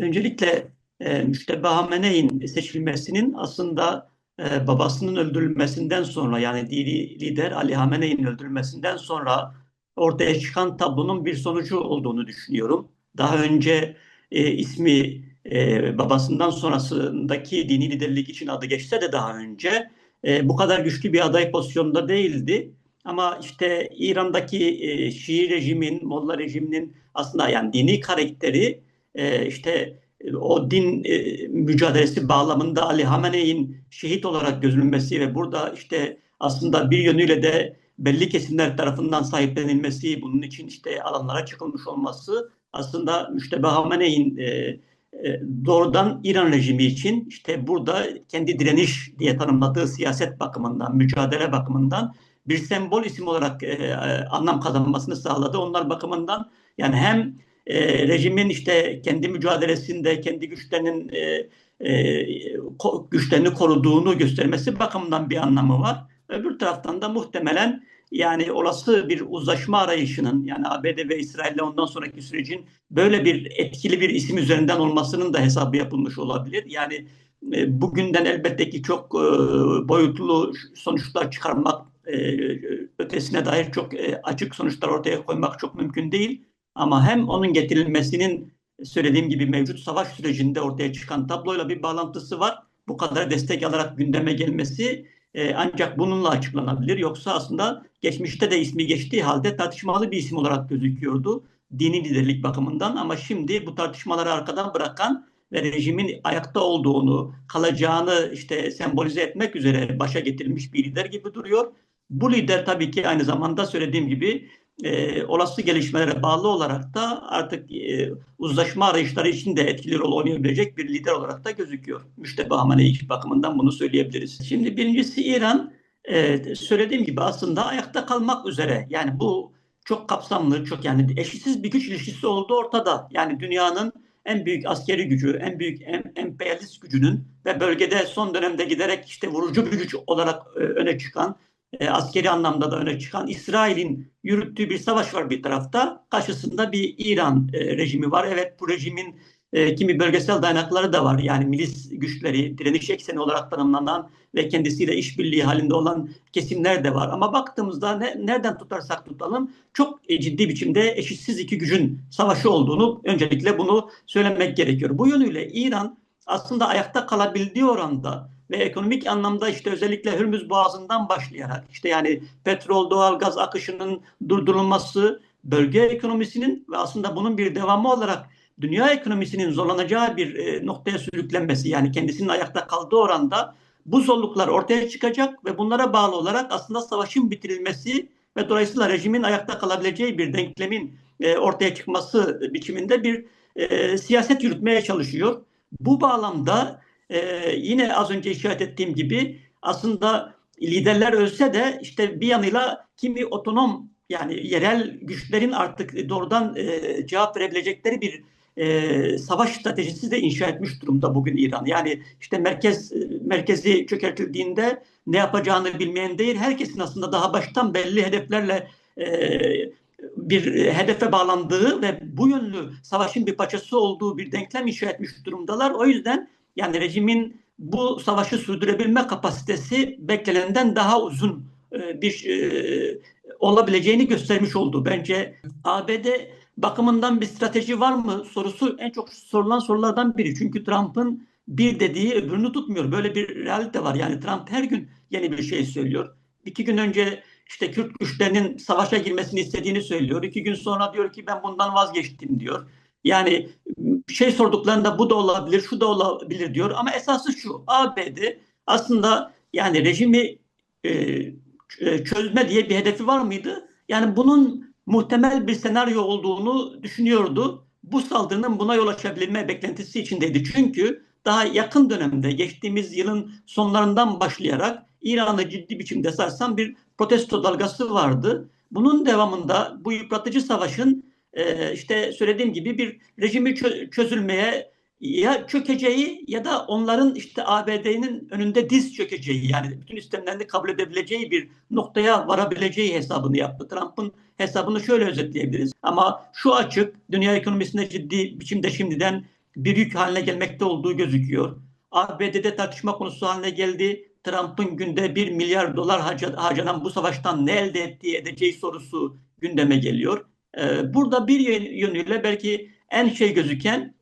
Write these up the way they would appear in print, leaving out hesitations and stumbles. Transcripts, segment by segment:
Öncelikle Müştebih Hamene'in seçilmesinin aslında babasının öldürülmesinden sonra yani dini lider Ali Hamene'in öldürülmesinden sonra ortaya çıkan tablonun bir sonucu olduğunu düşünüyorum. Daha önce ismi babasından sonrasındaki dini liderlik için adı geçse de daha önce bu kadar güçlü bir aday pozisyonunda değildi. Ama işte İran'daki Şii rejimin, Molla rejiminin aslında yani dini karakteri işte o din mücadelesi bağlamında Ali Hamene'in şehit olarak gözülmesi ve burada işte aslında bir yönüyle de belli kesimler tarafından sahiplenilmesi, bunun için işte alanlara çıkılmış olması aslında Müştebih Hamene'in doğrudan İran rejimi için işte burada kendi direniş diye tanımladığı siyaset bakımından, mücadele bakımından bir sembol isim olarak anlam kazanmasını sağladı. Onlar bakımından yani hem rejimin işte kendi mücadelesinde kendi güçlerini koruduğunu göstermesi bakımından bir anlamı var. Öbür taraftan da muhtemelen yani olası bir uzlaşma arayışının yani ABD ve İsrail'le ondan sonraki sürecin böyle bir etkili bir isim üzerinden olmasının da hesabı yapılmış olabilir. Yani bugünden elbette ki çok boyutlu sonuçlar çıkarmak ötesine dair çok açık sonuçlar ortaya koymak çok mümkün değil. Ama hem onun getirilmesinin söylediğim gibi mevcut savaş sürecinde ortaya çıkan tabloyla bir bağlantısı var. Bu kadar destek alarak gündeme gelmesi ancak bununla açıklanabilir. Yoksa aslında geçmişte de ismi geçtiği halde tartışmalı bir isim olarak gözüküyordu. Dini liderlik bakımından ama şimdi bu tartışmaları arkadan bırakan ve rejimin ayakta olduğunu, kalacağını işte sembolize etmek üzere başa getirilmiş bir lider gibi duruyor. Bu lider tabii ki aynı zamanda söylediğim gibi olası gelişmelere bağlı olarak da artık uzlaşma arayışları için de etkili rol oynayabilecek bir lider olarak da gözüküyor. Müştebih Hamenei bakımından bunu söyleyebiliriz. Şimdi birincisi İran söylediğim gibi aslında ayakta kalmak üzere. Yani bu çok kapsamlı, çok yani eşitsiz bir güç ilişkisi olduğu ortada. Yani dünyanın en büyük askeri gücü, en büyük emperyalist gücünün ve bölgede son dönemde giderek işte vurucu bir güç olarak öne çıkan askeri anlamda da öne çıkan İsrail'in yürüttüğü bir savaş var bir tarafta. Karşısında bir İran rejimi var. Evet bu rejimin kimi bölgesel dayanakları da var. Yani milis güçleri, direniş ekseni olarak tanımlanan ve kendisiyle işbirliği halinde olan kesimler de var. Ama baktığımızda nereden tutarsak tutalım çok ciddi biçimde eşitsiz iki gücün savaşı olduğunu öncelikle bunu söylemek gerekiyor. Bu yönüyle İran aslında ayakta kalabildiği oranda ve ekonomik anlamda işte özellikle Hürmüz Boğazı'ndan başlayarak işte yani petrol, doğal gaz akışının durdurulması, bölge ekonomisinin ve aslında bunun bir devamı olarak dünya ekonomisinin zorlanacağı bir noktaya sürüklenmesi yani kendisinin ayakta kaldığı oranda bu zorluklar ortaya çıkacak ve bunlara bağlı olarak aslında savaşın bitirilmesi ve dolayısıyla rejimin ayakta kalabileceği bir denklemin ortaya çıkması biçiminde bir siyaset yürütmeye çalışıyor. Bu bağlamda yine az önce işaret ettiğim gibi aslında liderler ölse de işte bir yanıyla kimi otonom yani yerel güçlerin artık doğrudan cevap verebilecekleri bir savaş stratejisi de inşa etmiş durumda bugün İran. Yani işte merkezi çökertildiğinde ne yapacağını bilmeyen değil, herkesin aslında daha baştan belli hedeflerle bir hedefe bağlandığı ve bu yönlü savaşın bir parçası olduğu bir denklem inşa etmiş durumdalar. O yüzden yani rejimin bu savaşı sürdürebilme kapasitesi beklenenden daha uzun bir olabileceğini göstermiş oldu. Bence ABD bakımından bir strateji var mı sorusu en çok sorulan sorulardan biri. Çünkü Trump'ın bir dediği öbürünü tutmuyor. Böyle bir realite var. Yani Trump her gün yeni bir şey söylüyor. 2 gün önce işte Kürt güçlerinin savaşa girmesini istediğini söylüyor. 2 gün sonra diyor ki ben bundan vazgeçtim diyor. Yani şey sorduklarında bu da olabilir, şu da olabilir diyor. Ama esası şu, ABD aslında yani rejimi çözme diye bir hedefi var mıydı? Yani bunun muhtemel bir senaryo olduğunu düşünüyordu. Bu saldırının buna yol açabilme beklentisi içindeydi. Çünkü daha yakın dönemde geçtiğimiz yılın sonlarından başlayarak İran'ı ciddi biçimde sarsan bir protesto dalgası vardı. Bunun devamında bu yıpratıcı savaşın işte söylediğim gibi bir rejimi çözülmeye ya çökeceği ya da onların işte ABD'nin önünde diz çökeceği yani bütün istemlerini kabul edebileceği bir noktaya varabileceği hesabını yaptı. Trump'ın hesabını şöyle özetleyebiliriz. Ama şu açık dünya ekonomisinde ciddi biçimde şimdiden bir yük haline gelmekte olduğu gözüküyor. ABD'de tartışma konusu haline geldi. Trump'ın günde 1 milyar dolar harcanan bu savaştan ne elde ettiği edeceği sorusu gündeme geliyor. Burada bir yönüyle belki en şey gözüken,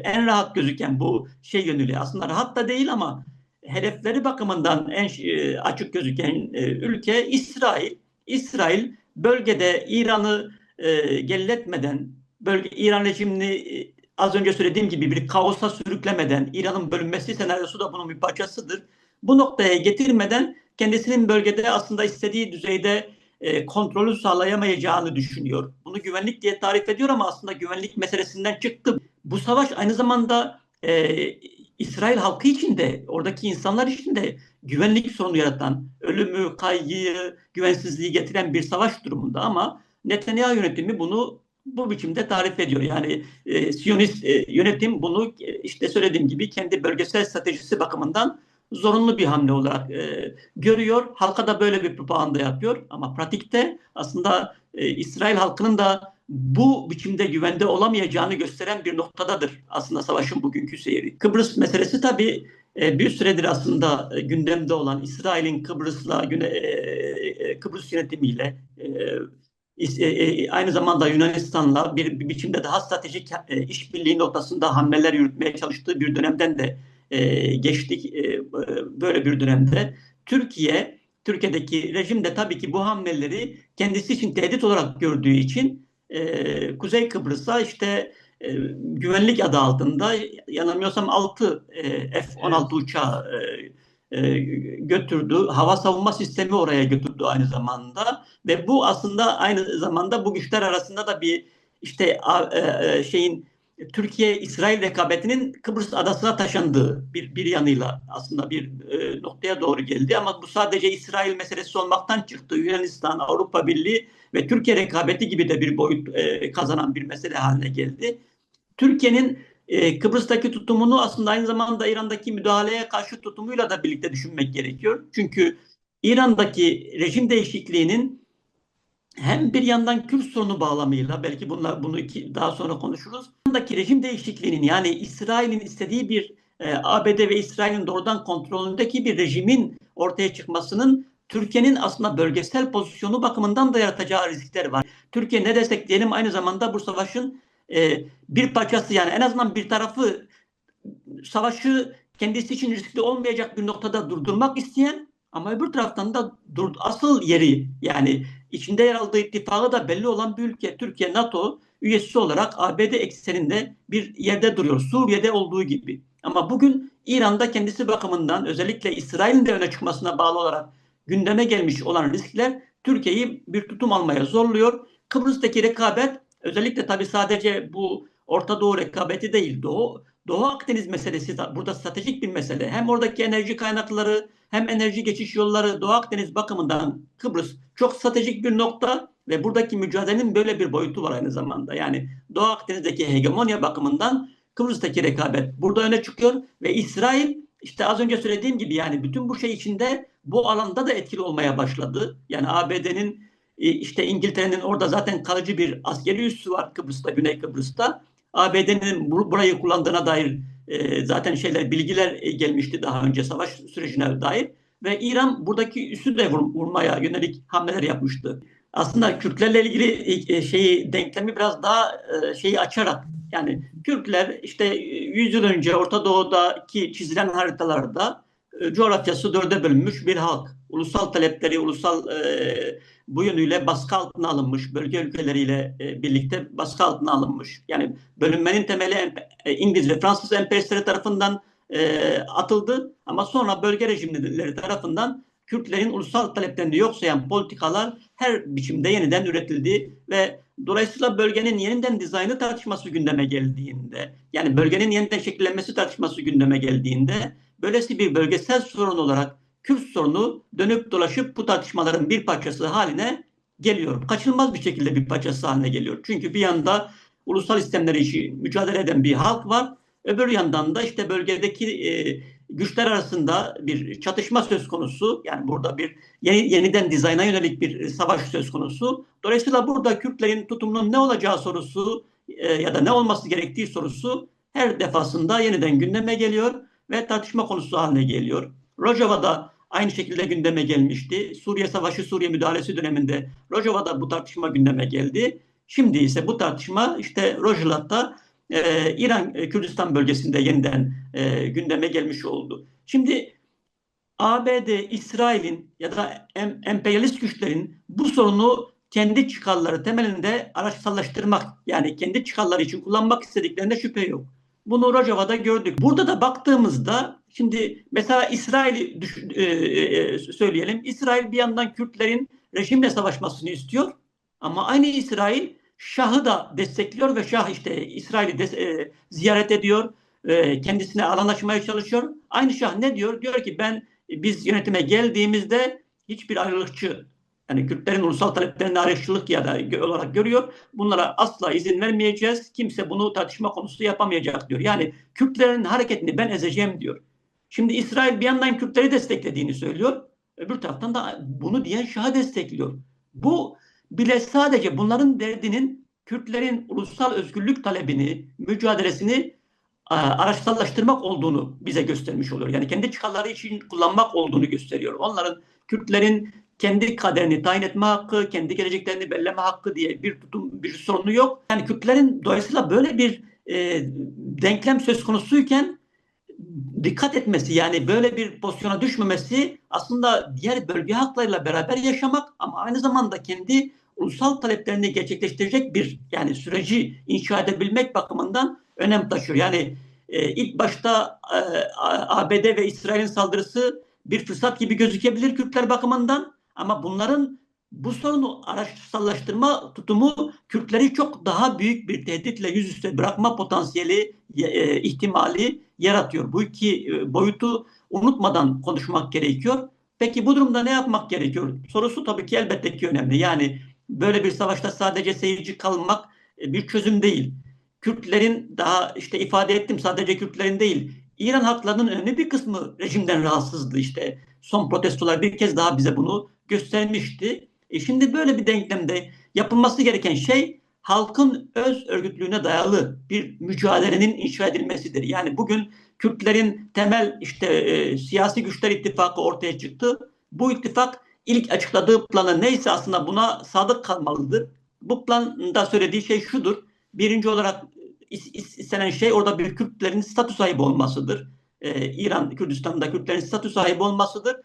en rahat gözüken bu şey yönüyle aslında rahat da değil ama hedefleri bakımından en açık gözüken ülke İsrail. İsrail bölgede İran'ı geriletmeden, İran rejimini az önce söylediğim gibi bir kaosa sürüklemeden, İran'ın bölünmesi senaryosu da bunun bir parçasıdır. Bu noktaya getirmeden kendisinin bölgede aslında istediği düzeyde kontrolü sağlayamayacağını düşünüyor. Bunu güvenlik diye tarif ediyor ama aslında güvenlik meselesinden çıktı. Bu savaş aynı zamanda İsrail halkı için de, oradaki insanlar için de güvenlik sorunu yaratan, ölümü, kaygıyı, güvensizliği getiren bir savaş durumunda ama Netanyahu yönetimi bunu bu biçimde tarif ediyor. Yani Siyonist yönetim bunu işte söylediğim gibi kendi bölgesel stratejisi bakımından zorunlu bir hamle olarak görüyor. Halka da böyle bir propaganda yapıyor. Ama pratikte aslında İsrail halkının da bu biçimde güvende olamayacağını gösteren bir noktadadır aslında savaşın bugünkü seyri. Kıbrıs meselesi tabii bir süredir aslında gündemde olan İsrail'in Kıbrıs yönetimiyle aynı zamanda Yunanistan'la bir biçimde daha stratejik işbirliği noktasında hamleler yürütmeye çalıştığı bir dönemden de geçtik. Böyle bir dönemde Türkiye'deki rejim de tabii ki bu hamleleri kendisi için tehdit olarak gördüğü için Kuzey Kıbrıs'a işte güvenlik adı altında yanılmıyorsam 6 F-16 uçağı götürdü. Hava savunma sistemi oraya götürdü aynı zamanda ve bu aslında aynı zamanda bu güçler arasında da bir işte Türkiye-İsrail rekabetinin Kıbrıs adasına taşındığı bir yanıyla aslında bir noktaya doğru geldi. Ama bu sadece İsrail meselesi olmaktan çıktı. Yunanistan, Avrupa Birliği ve Türkiye rekabeti gibi de bir boyut kazanan bir mesele haline geldi. Türkiye'nin Kıbrıs'taki tutumunu aslında aynı zamanda İran'daki müdahaleye karşı tutumuyla da birlikte düşünmek gerekiyor. Çünkü İran'daki rejim değişikliğinin hem bir yandan Kürt sorunu bağlamıyla belki bunu daha sonra konuşuruz. İran'daki rejim değişikliğinin yani İsrail'in istediği bir ABD ve İsrail'in doğrudan kontrolündeki bir rejimin ortaya çıkmasının Türkiye'nin aslında bölgesel pozisyonu bakımından da yaratacağı riskler var. Türkiye ne desek diyelim aynı zamanda bu savaşın bir parçası yani en azından bir tarafı savaşı kendisi için riskli olmayacak bir noktada durdurmak isteyen ama öbür taraftan da asıl yeri yani içinde yer aldığı ittifakı da belli olan bir ülke. Türkiye NATO üyesi olarak ABD ekseninde bir yerde duruyor. Suriye'de olduğu gibi. Ama bugün İran'da kendisi bakımından özellikle İsrail'in de öne çıkmasına bağlı olarak gündeme gelmiş olan riskler Türkiye'yi bir tutum almaya zorluyor. Kıbrıs'taki rekabet özellikle tabii sadece bu Orta Doğu rekabeti değil, Doğu Akdeniz meselesi de burada stratejik bir mesele. Hem oradaki enerji kaynakları hem enerji geçiş yolları Doğu Akdeniz bakımından Kıbrıs çok stratejik bir nokta ve buradaki mücadelenin böyle bir boyutu var aynı zamanda. Yani Doğu Akdeniz'deki hegemonya bakımından Kıbrıs'taki rekabet burada öne çıkıyor ve İsrail işte az önce söylediğim gibi yani bütün bu şey içinde bu alanda da etkili olmaya başladı. Yani ABD'nin işte İngiltere'nin orada zaten kalıcı bir askeri üssü var Kıbrıs'ta, Güney Kıbrıs'ta. ABD'nin burayı kullandığına dair zaten bilgiler gelmişti daha önce savaş sürecine dair ve İran buradaki üssü de vurmaya yönelik hamleler yapmıştı. Aslında Kürtlerle ilgili denklemi biraz daha açarak yani Kürtler işte 100 yıl önce Orta Doğu'daki çizilen haritalarda coğrafyası dörde bölünmüş bir halk. Ulusal talepleri, bu yönüyle baskı altına alınmış, bölge ülkeleriyle birlikte baskı altına alınmış. Yani bölünmenin temeli İngiliz ve Fransız emperyalistleri tarafından atıldı ama sonra bölge rejimleri tarafından Kürtlerin ulusal taleplerini yok sayan politikalar her biçimde yeniden üretildi ve dolayısıyla bölgenin yeniden dizaynı tartışması gündeme geldiğinde, yani bölgenin yeniden şekillenmesi tartışması gündeme geldiğinde, böylesi bir bölgesel sorun olarak Kürt sorunu dönüp dolaşıp bu tartışmaların bir parçası haline geliyor. Kaçınılmaz bir şekilde bir parçası haline geliyor. Çünkü bir yanda ulusal istemleri için mücadele eden bir halk var. Öbür yandan da işte bölgedeki güçler arasında bir çatışma söz konusu. Yani burada bir yeniden dizayna yönelik bir savaş söz konusu. Dolayısıyla burada Kürtlerin tutumunun ne olacağı sorusu ya da ne olması gerektiği sorusu her defasında yeniden gündeme geliyor ve tartışma konusu haline geliyor. Rojava'da aynı şekilde gündeme gelmişti. Suriye Savaşı, Suriye müdahalesi döneminde Rojava'da bu tartışma gündeme geldi. Şimdi ise bu tartışma işte Rojava'da İran Kürdistan bölgesinde yeniden gündeme gelmiş oldu. Şimdi ABD, İsrail'in ya da emperyalist güçlerin bu sorunu kendi çıkarları temelinde araçsallaştırmak, yani kendi çıkarları için kullanmak istediklerinde şüphe yok. Bunu Rojava'da gördük. Burada da baktığımızda şimdi mesela İsrail'i söyleyelim. İsrail bir yandan Kürtlerin rejimle savaşmasını istiyor ama aynı İsrail Şah'ı da destekliyor ve Şah işte İsrail'i ziyaret ediyor. Kendisine alan açmaya çalışıyor. Aynı Şah ne diyor? Diyor ki biz yönetime geldiğimizde hiçbir ayrılıkçı, yani Kürtlerin ulusal taleplerini ayrılıkçılık ya da olarak görüyor. Bunlara asla izin vermeyeceğiz. Kimse bunu tartışma konusu yapamayacak diyor. Yani Kürtlerin hareketini ben ezeceğim diyor. Şimdi İsrail bir yandan Kürtleri desteklediğini söylüyor. Öbür taraftan da bunu diyen Şah'ı destekliyor. Bu bile sadece bunların derdinin Kürtlerin ulusal özgürlük talebini, mücadelesini araçsallaştırmak olduğunu bize göstermiş oluyor. Yani kendi çıkarları için kullanmak olduğunu gösteriyor. Onların, Kürtlerin kendi kaderini tayin etme hakkı, kendi geleceklerini belirleme hakkı diye bir tutum, bir sorunu yok. Yani Kürtlerin dolayısıyla böyle bir denklem söz konusuyken dikkat etmesi, yani böyle bir pozisyona düşmemesi aslında diğer bölge halklarıyla beraber yaşamak ama aynı zamanda kendi ulusal taleplerini gerçekleştirecek bir yani süreci inşa edebilmek bakımından önem taşıyor. Yani ilk başta ABD ve İsrail'in saldırısı bir fırsat gibi gözükebilir Kürtler bakımından ama bunların bu sorunu araçsallaştırma tutumu Kürtleri çok daha büyük bir tehditle yüzüstü bırakma potansiyeli, ihtimali yaratıyor. Bu iki boyutu unutmadan konuşmak gerekiyor. Peki bu durumda ne yapmak gerekiyor? Sorusu tabii ki elbette ki önemli. Yani böyle bir savaşta sadece seyirci kalmak bir çözüm değil. Kürtlerin, daha işte ifade ettim, sadece Kürtlerin değil, İran halklarının önemli bir kısmı rejimden rahatsızdı. İşte son protestolar bir kez daha bize bunu göstermişti. Şimdi böyle bir denklemde yapılması gereken şey halkın öz örgütlüğüne dayalı bir mücadelenin inşa edilmesidir. Yani bugün Kürtlerin temel işte siyasi güçler ittifakı ortaya çıktı. Bu ittifak ilk açıkladığı planı neyse aslında buna sadık kalmalıdır. Bu planda söylediği şey şudur. Birinci olarak istenen şey orada bir Kürtlerin statü sahibi olmasıdır. İran, Kürdistan'da Kürtlerin statü sahibi olmasıdır.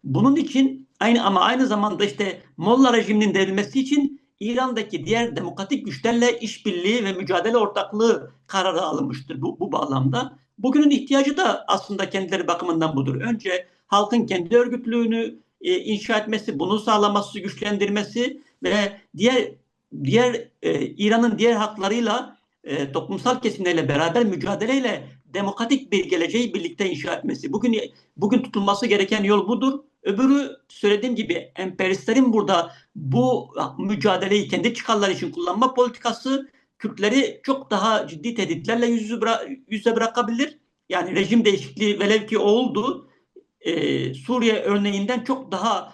Bunun için aynı zamanda işte Molla rejiminin devrilmesi için İran'daki diğer demokratik güçlerle işbirliği ve mücadele ortaklığı kararı alınmıştır bu bağlamda. Bugünün ihtiyacı da aslında kendileri bakımından budur. Önce halkın kendi örgütlüğünü inşa etmesi, bunu sağlaması, güçlendirmesi ve diğer İran'ın diğer haklarıyla toplumsal kesimlerle beraber mücadeleyle demokratik bir geleceği birlikte inşa etmesi. Bugün tutulması gereken yol budur. Öbürü söylediğim gibi emperyalistlerin burada bu mücadeleyi kendi çıkarları için kullanma politikası Kürtleri çok daha ciddi tehditlerle yüze bırakabilir. Yani rejim değişikliği velev ki oldu. Suriye örneğinden çok daha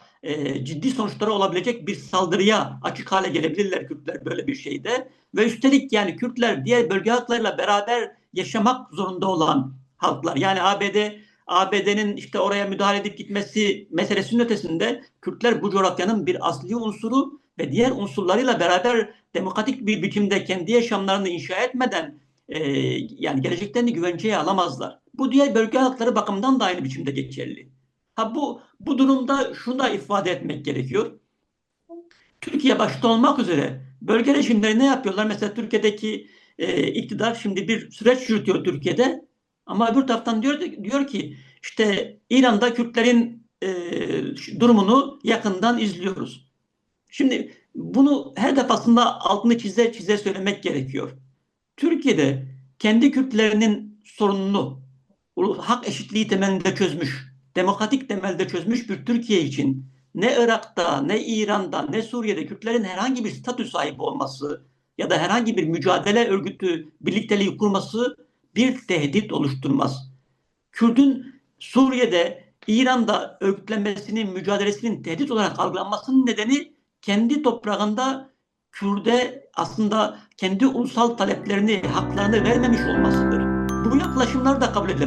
ciddi sonuçları olabilecek bir saldırıya açık hale gelebilirler Kürtler böyle bir şeyde. Ve üstelik yani Kürtler diğer bölge halklarıyla beraber yaşamak zorunda olan halklar. Yani ABD'nin işte oraya müdahale edip gitmesi meselesinin ötesinde Kürtler bu coğrafyanın bir asli unsuru ve diğer unsurlarıyla beraber demokratik bir biçimde kendi yaşamlarını inşa etmeden yani geleceklerini güvenceye alamazlar. Bu diğer bölge halkları bakımından da aynı biçimde geçerli. Bu durumda şunu da ifade etmek gerekiyor. Türkiye başta olmak üzere bölge rejimleri ne yapıyorlar? Mesela Türkiye'deki iktidar şimdi bir süreç yürütüyor Türkiye'de. Ama öbür taraftan diyor ki işte İran'da Kürtlerin durumunu yakından izliyoruz. Şimdi bunu her defasında altını çize söylemek gerekiyor. Türkiye'de kendi Kürtlerinin sorununu hak eşitliği temelinde çözmüş, demokratik temelde çözmüş bir Türkiye için ne Irak'ta, ne İran'da, ne Suriye'de Kürtlerin herhangi bir statü sahibi olması ya da herhangi bir mücadele örgütü birlikteliği kurması bir tehdit oluşturmaz. Kürt'ün Suriye'de, İran'da örgütlenmesinin, mücadelesinin tehdit olarak algılanmasının nedeni kendi toprağında Kürt'e aslında kendi ulusal taleplerini, haklarını vermemiş olmasıdır. bu yaklaşımlar da kabul edilemez.